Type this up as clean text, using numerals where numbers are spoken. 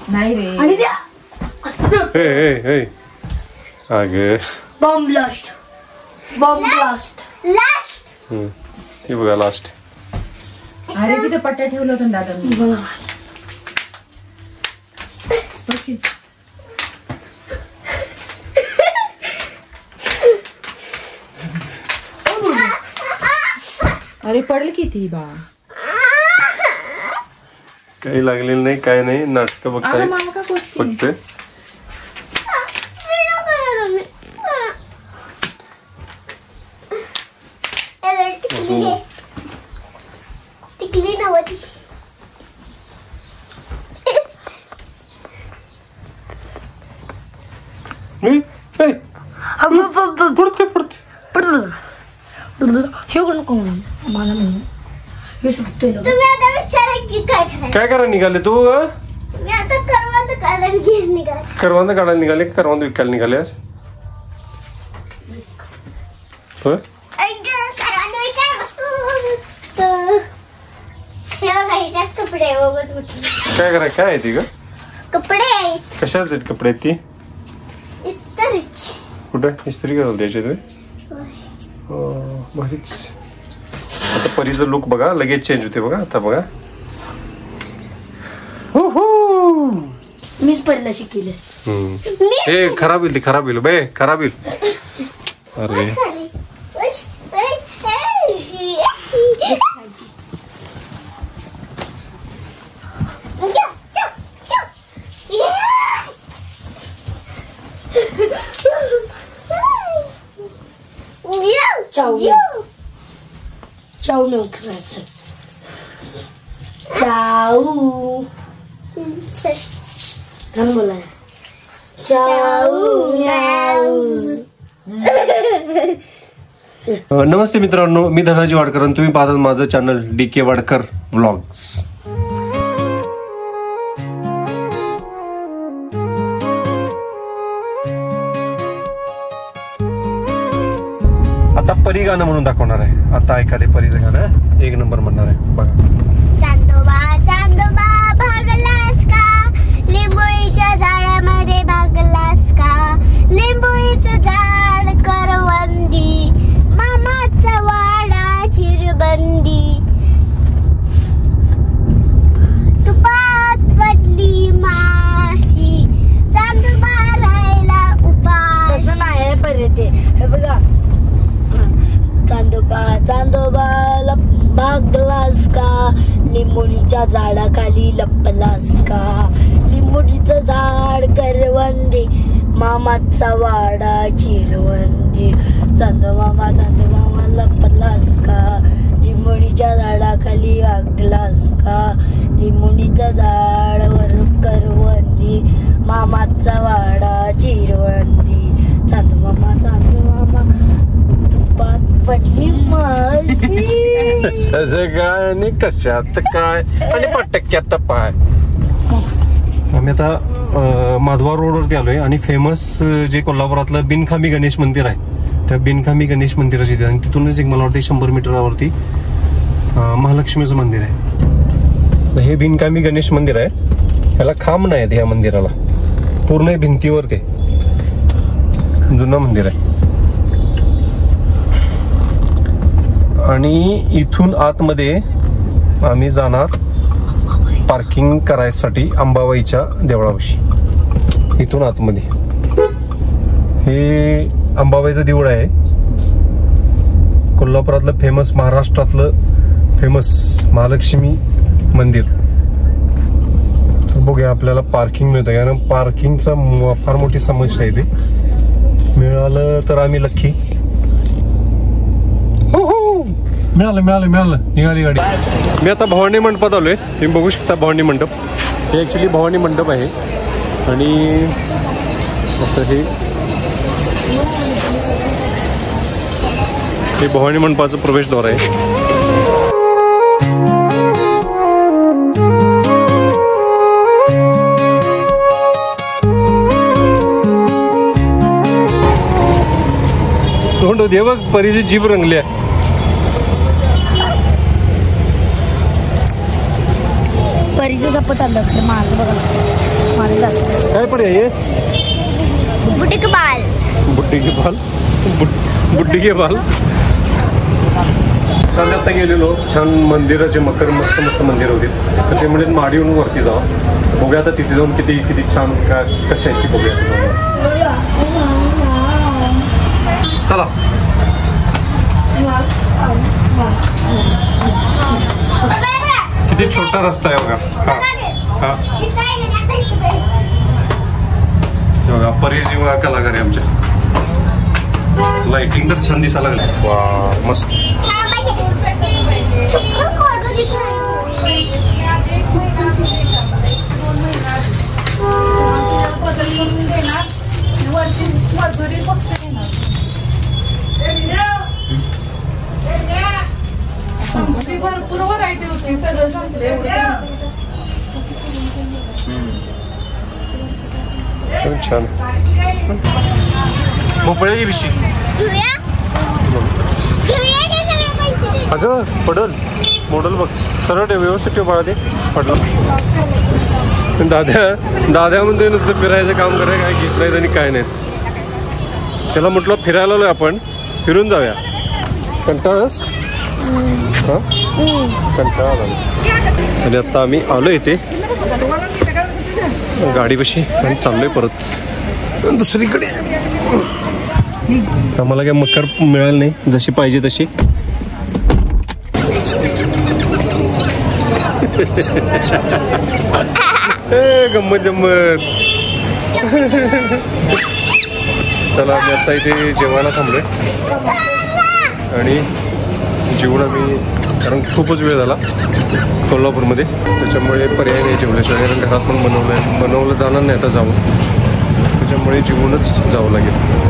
नाही रे आणि त्या असं अगं बॉम्ब ब्लास्ट हे बघा लास्ट. अरे तिथे पट्ट्या ठेवलं होतं दादा अरे पडल किती बा काही लागलेलं नाही काय नाही. नाटक बघताय फक्त. काय करा निघाले तू? करवंद काढायला निघाले. करवंद विकायला निघाले आज? काय करा काय आहे ती ग? कपडे कशाला देत कपडे? ती कुठे इस्त्री करायला द्यायचे तुम्ही? भारीच. आता परीचं लुक बघा लगेच चेंज होते बघा. आता बघा मीच परीला शिकले. हे खराब होईल. ती खराब होईल बे. खराब होईल. अरे चाऊ नाही करायचं. चाऊ थांब बोला. नमस्ते मित्रांनो, मी धनाजी वाडकर आणि तुम्ही पाहतात माझं चॅनल DK वाडकर व्लॉग्स. आता परी गाणं म्हणून दाखवणार आहे. आता एखादे परीचं गाणं 1 नंबर म्हणणार आहे बघा. चांदोबा चांदोबा भागलास का लिंबोळीच्या झाडामध्ये भागलास का लिंबोळीचं झाड करवंदी मामाचा वाडा चिरबंदी तुपात पडली माशी चांदोबा राहिला उपास. तसं नाही परत ते हे बघा. चांदोबा चांदोबा भागलास का लिंबोळीच्या झाडाखाली लपलास का लिंबोळीचं झाड करवंदी मामाचा वाडा चिरवंदी चांदोमामा लपलास का लिंबोळीच्या झाडाखाली भागलास का लिंबोळीचं झाडावर करवंदी मामाचा वाडा चिरवंदी चांदोमामा पडली माशी. आणि कशात काय आणि पटक्यात पाय. आम्ही आता माधवा रोडवरती आलोय आणि फेमस जे कोल्हापुरातलं बिनखामी गणेश मंदिर आहे त्या बिनखामी गणेश मंदिराची आणि तिथूनच एक मला वाटतं 100 मीटरवरती महालक्ष्मीचं मंदिर आहे. हे बिनकामी गणेश मंदिर आहे. ह्याला खांब नाही आहेत ह्या मंदिराला. पूर्ण भिंतीवर ते जुनं मंदिर आहे. आणि इथून आतमध्ये आम्ही जाणार पार्किंग करायसाठी अंबाबाईच्या देवळापाशी. इथून आतमध्ये हे अंबाबाईचं देऊळ आहे. कोल्हापुरातलं फेमस, महाराष्ट्रातलं फेमस महालक्ष्मी मंदिर. तर बघूया आपल्याला पार्किंग मिळतं, कारण पार्किंगचा फार मोठी समस्या आहे. ते मिळालं तर आम्ही लक्की. मिळालं निघाली गाडी. मी आता भवानी मंडपात आलोय. तुम्ही बघू शकता भवानी मंडप. हे ऍक्च्युली भवानी मंडप आहे आणि असं हे भवानी मंडपाचं प्रवेशद्वार आहे. तोंड दे बघ, परीची जीभ रंगली आहे. परीचा दाखवत आलं माझं बघा माझं असं काय पर्याय आहे? बुड्ढी के बाल. बुड्ढी के बाल बुड्ढी के बाल. काल आता गेलेलो छान मंदिराचे मकर मस्त मस्त मंदिर होती तर ते म्हणजे माडीवरून वरती जावं बघूया आता तिथे जाऊन किती किती छान काय कशा आहेत ती बघूया. चला किती छोटा रस्ता आहे बघा. हा बघा परेश कलाकार आहे आमचे. लाइटिंग तर छान दिसायला लागली. वा मस्त. भरपूर व्हरायटी होती सगळं संपले छान. भोपळ्याची बिशी अगं पडल मॉडल बघ सरळ ठेव व्यवस्थित ठेव बाळा ते पडलं. दाद्या म्हणते नुसतं फिरायचं काम करायचं काय घेत नाही आणि काय नाही. त्याला म्हटलं फिरायला आलोय आपण फिरून जाऊया. कंटाळस हा कंटाळा झाला आणि आता आम्ही आलो इथे गाडीपाशी आणि चाललोय परत दुसरीकडे. आम्हाला काय मकर मिळालं नाही जशी पाहिजे तशी. गंमत जम्मत. चला आम्ही आता इथे जेवायला थांबलोय आणि जेवण आम्ही कारण खूपच वेळ झाला कोल्हापूरमध्ये त्याच्यामुळे पर्याय नाही जेवल्याशिवाय कारण घरात पण बनवलं जाणार नाही आता जाऊन त्याच्यामुळे जेवूनच जावं लागेल.